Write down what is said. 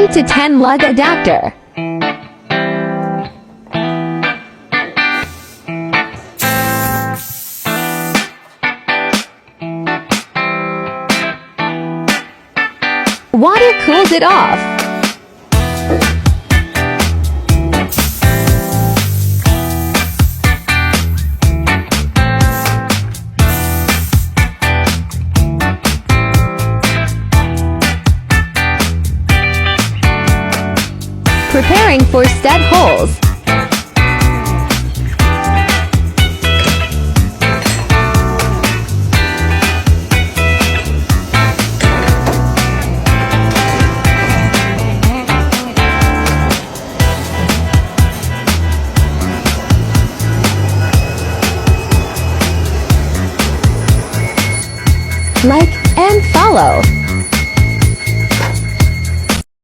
3 to 10 lug adapter. Water cools it off. Preparing for stud holes. Like and follow.